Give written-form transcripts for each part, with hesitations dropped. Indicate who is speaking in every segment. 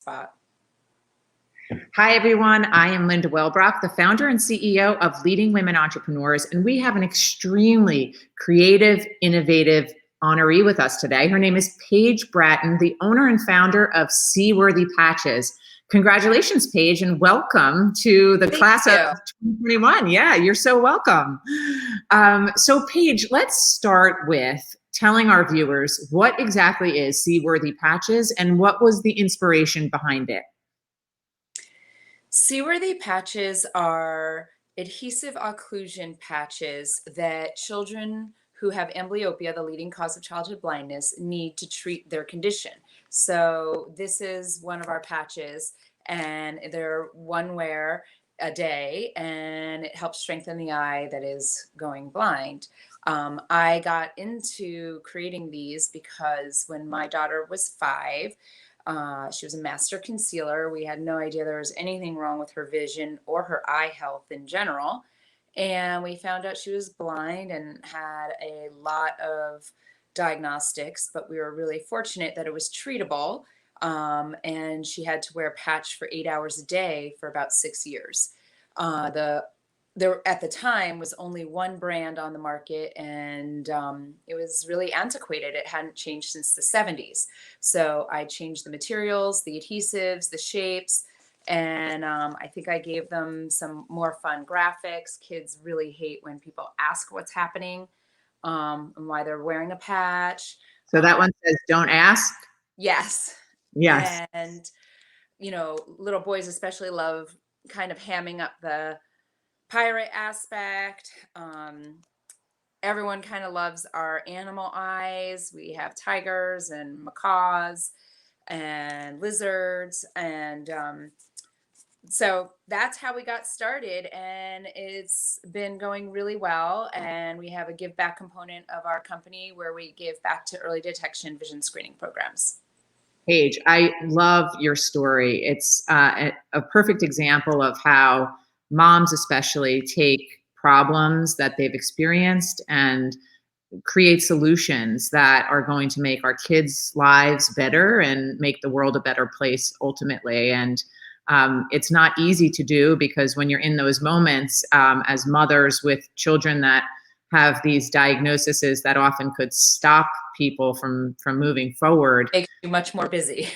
Speaker 1: spot.
Speaker 2: Hi, everyone. I am Linda Welbrock, the founder and CEO of Leading Women Entrepreneurs, and we have an extremely creative, innovative honoree with us today. Her name is Paige Brattin, the owner and founder of Seaworthy Patches. Congratulations, Paige, and welcome to the class of 2021. Yeah, you're so welcome. So, Paige, let's start with telling our viewers what exactly is Seaworthy Patches and what was the inspiration behind it.
Speaker 1: Seaworthy patches are adhesive occlusion patches that children who have amblyopia, the leading cause of childhood blindness, need to treat their condition. So this is one of our patches, and they're one wear a day, and it helps strengthen the eye that is going blind. I got into creating these because when my daughter was 5, she was a master concealer. We had no idea there was anything wrong with her vision or her eye health in general. And we found out she was blind and had a lot of diagnostics, but we were really fortunate that it was treatable. And she had to wear a patch for 8 hours a day for about 6 years. There at the time was only one brand on the market, and it was really antiquated. It hadn't changed since the 70s. So I changed the materials, the adhesives, the shapes, and I think I gave them some more fun graphics. Kids really hate when people ask what's happening and why they're wearing a patch.
Speaker 2: So that one says, don't ask?
Speaker 1: Yes.
Speaker 2: Yes.
Speaker 1: And, little boys especially love kind of hamming up the pirate aspect. Everyone kind of loves our animal eyes. We have tigers and macaws and lizards, and so that's how we got started, and it's been going really well. And we have a give back component of our company where we give back to early detection vision screening programs.
Speaker 2: Paige, I love your story. It's a perfect example of how moms especially take problems that they've experienced and create solutions that are going to make our kids' lives better and make the world a better place ultimately. And it's not easy to do, because when you're in those moments as mothers with children that have these diagnoses that often could stop people from moving forward.
Speaker 1: Makes you much more busy.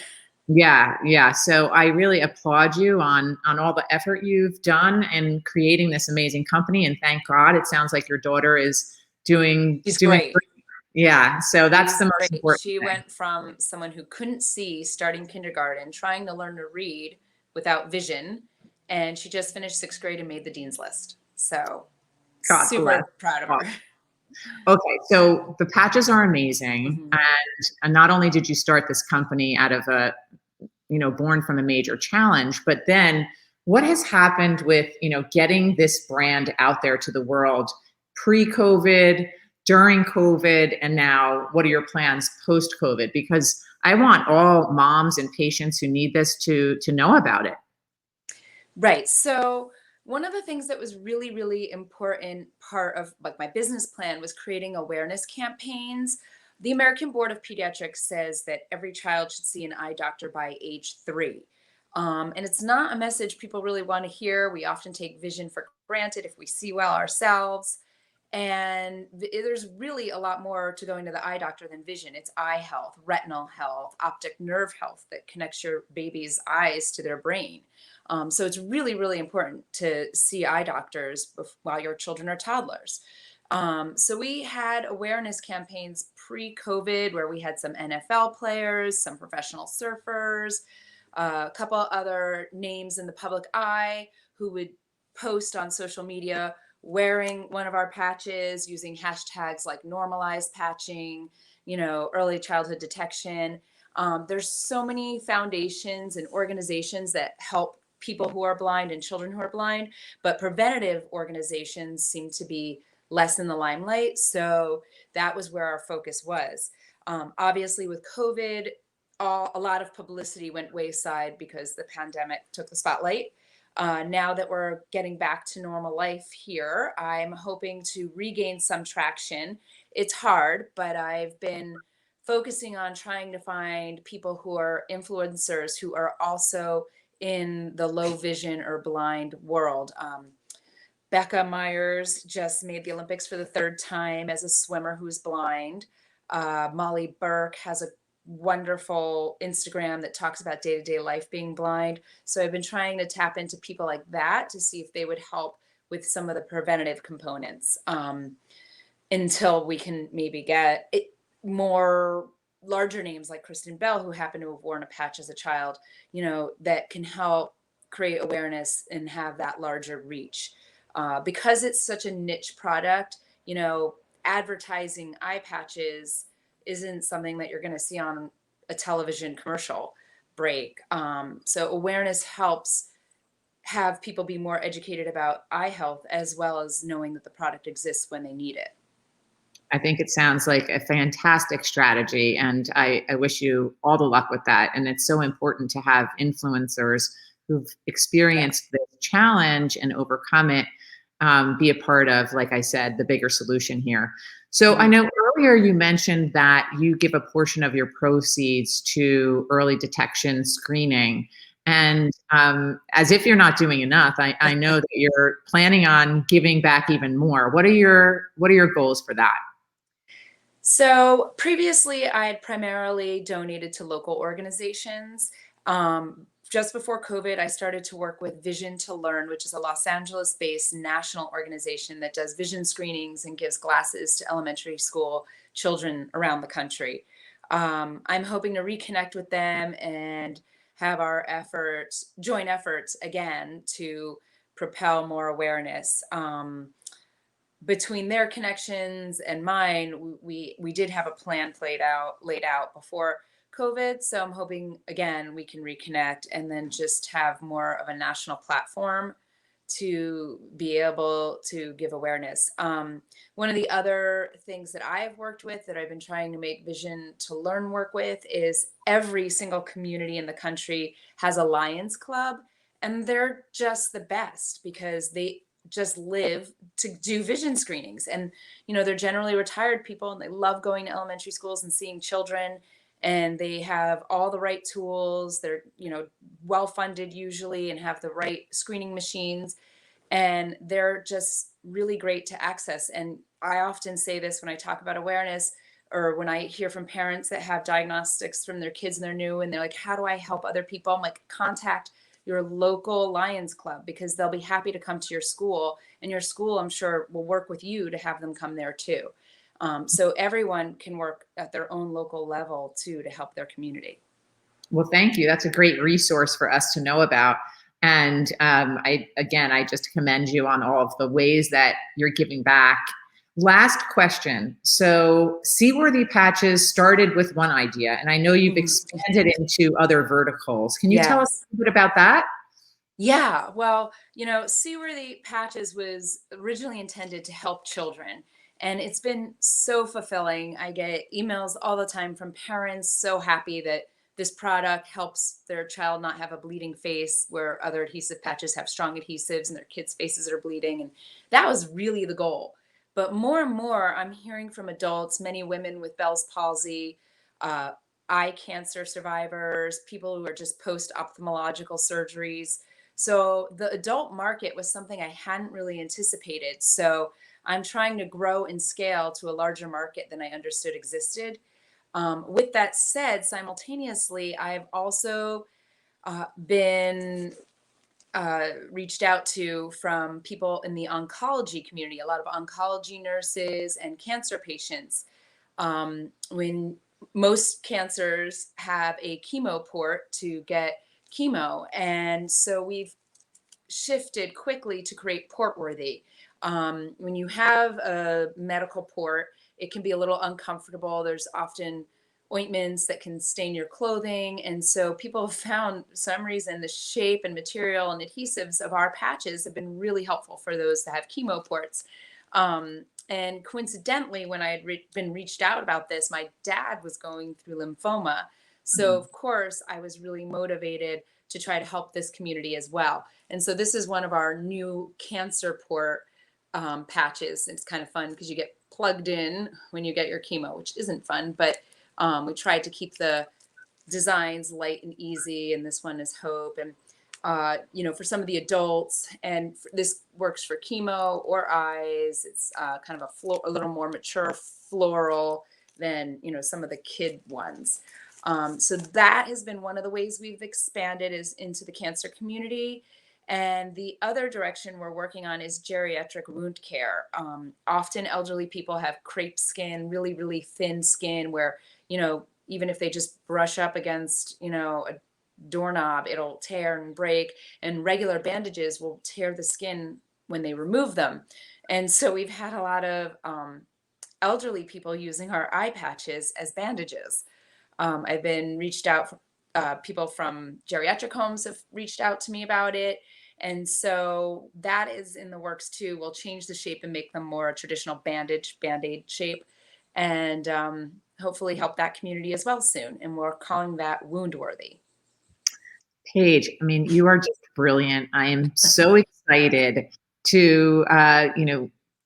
Speaker 2: Yeah. So I really applaud you on all the effort you've done in creating this amazing company. And thank God, it sounds like your daughter is doing
Speaker 1: great.
Speaker 2: Yeah. So that's the most important
Speaker 1: She
Speaker 2: thing.
Speaker 1: went from someone who couldn't see starting kindergarten, trying to learn to read without vision, and she just finished 6th grade and made the dean's list. So
Speaker 2: God
Speaker 1: super
Speaker 2: bless.
Speaker 1: proud of her.
Speaker 2: Okay, so the patches are amazing,
Speaker 1: Mhm.
Speaker 2: and not only did you start this company out of born from a major challenge, but then what has happened with getting this brand out there to the world pre-COVID, during COVID, and now what are your plans post-COVID? Because I want all moms and patients who need this to know about it.
Speaker 1: Right. So one of the things that was really, really important part of like my business plan was creating awareness campaigns. The American Board of Pediatrics says that every child should see an eye doctor by age 3. And it's not a message people really want to hear. We often take vision for granted if we see well ourselves. And there's really a lot more to going to the eye doctor than vision. It's eye health, retinal health, optic nerve health that connects your baby's eyes to their brain. So it's really, really important to see eye doctors while your children are toddlers. So we had awareness campaigns pre-COVID where we had some NFL players, some professional surfers, a couple other names in the public eye who would post on social media wearing one of our patches, using hashtags like normalized patching, early childhood detection. There's so many foundations and organizations that help people who are blind and children who are blind, but preventative organizations seem to be less in the limelight. So that was where our focus was. Obviously, with COVID, a lot of publicity went wayside because the pandemic took the spotlight. Now that we're getting back to normal life here, I'm hoping to regain some traction. It's hard, but I've been focusing on trying to find people who are influencers who are also in the low vision or blind world. Becca Myers just made the Olympics for the third time as a swimmer who's blind. Molly Burke has a wonderful Instagram that talks about day to day life being blind. So I've been trying to tap into people like that to see if they would help with some of the preventative components, until we can maybe get it more larger names like Kristen Bell, who happened to have worn a patch as a child, that can help create awareness and have that larger reach. Because it's such a niche product, advertising eye patches isn't something that you're going to see on a television commercial break. So awareness helps have people be more educated about eye health, as well as knowing that the product exists when they need it.
Speaker 2: I think it sounds like a fantastic strategy, and I wish you all the luck with that. And it's so important to have influencers who've
Speaker 1: Yeah.
Speaker 2: experienced this challenge and overcome it, be a part of, like I said, the bigger solution here. So I
Speaker 1: Mhm.
Speaker 2: know earlier you mentioned that you give a portion of your proceeds to early detection screening. And as if you're not doing enough, I know that you're planning on giving back even more. What are your goals for that?
Speaker 1: So previously, I had primarily donated to local organizations. Just before COVID, I started to work with Vision to Learn, which is a Los Angeles based national organization that does vision screenings and gives glasses to elementary school children around the country. I'm hoping to reconnect with them and have our efforts, joint efforts again to propel more awareness. Between their connections and mine, we did have a plan laid out before COVID. So I'm hoping again we can reconnect and then just have more of a national platform to be able to give awareness. One of the other things that I've worked with that I've been trying to make Vision to Learn work with is every single community in the country has a Lions Club, and they're just the best because they just live to do vision screenings. And they're generally retired people, and they love going to elementary schools and seeing children, and they have all the right tools. They're well funded usually and have the right screening machines, and they're just really great to access. And I often say this when I talk about awareness, or when I hear from parents that have diagnostics from their kids and they're new and they're like, how do I help other people? I'm like, contact your local Lions Club, because they'll be happy to come to your school, and your school, I'm sure, will work with you to have them come there too. So everyone can work at their own local level too to help their community.
Speaker 2: Well, thank you. That's a great resource for us to know about. And I just commend you on all of the ways that you're giving back. Last question. So, Seaworthy patches started with one idea, and I know you've
Speaker 1: Mhm.
Speaker 2: expanded into other verticals. Can you tell us
Speaker 1: Yes.
Speaker 2: a little bit about that?
Speaker 1: Yeah, well, Seaworthy Patches was originally intended to help children, and it's been so fulfilling. I get emails all the time from parents so happy that this product helps their child not have a bleeding face, where other adhesive patches have strong adhesives and their kids' faces are bleeding. And that was really the goal. But more and more, I'm hearing from adults, many women with Bell's palsy, uh, eye cancer survivors, people who are just post ophthalmological surgeries. So the adult market was something I hadn't really anticipated. So I'm trying to grow and scale to a larger market than I understood existed. With that said, simultaneously, I've also been reached out to from people in the oncology community, a lot of oncology nurses and cancer patients. When most cancers have a chemo port to get chemo. And so we've shifted quickly to create port worthy. When you have a medical port, it can be a little uncomfortable. There's often ointments that can stain your clothing. And so people have found, for some reason, the shape and material and adhesives of our patches have been really helpful for those that have chemo ports. And coincidentally, when I had been reached out about this, my dad was going through lymphoma. So,
Speaker 2: Mhm.
Speaker 1: of course, I was really motivated to try to help this community as well. And so, this is one of our new cancer port patches. It's kind of fun because you get plugged in when you get your chemo, which isn't fun, but We tried to keep the designs light and easy, and this one is hope. And for some of the adults, and this works for chemo or eyes. It's kind of a little more mature floral than some of the kid ones. So that has been one of the ways we've expanded is into the cancer community. And the other direction we're working on is geriatric wound care. Often elderly people have crepe skin, really, really thin skin where, even if they just brush up against, a doorknob, it'll tear and break, and regular bandages will tear the skin when they remove them. And so we've had a lot of elderly people using our eye patches as bandages. I've been reached out, people from geriatric homes have reached out to me about it. And so that is in the works too. We'll change the shape and make them more a traditional band-aid shape, and hopefully help that community as well soon. And we're calling that Woundworthy.
Speaker 2: Paige, I mean, you are just brilliant. I am so excited to,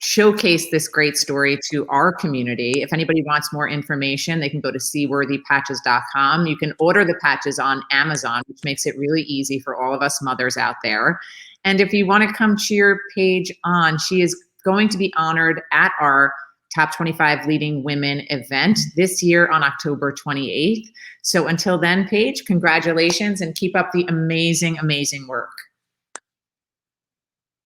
Speaker 2: showcase this great story to our community. If anybody wants more information, they can go to seaworthypatches.com. You can order the patches on Amazon, which makes it really easy for all of us mothers out there. And if you want to come cheer Paige on, she is going to be honored at our Top 25 Leading Women event this year on October 28th. So until then, Paige, congratulations and keep up the amazing, amazing work.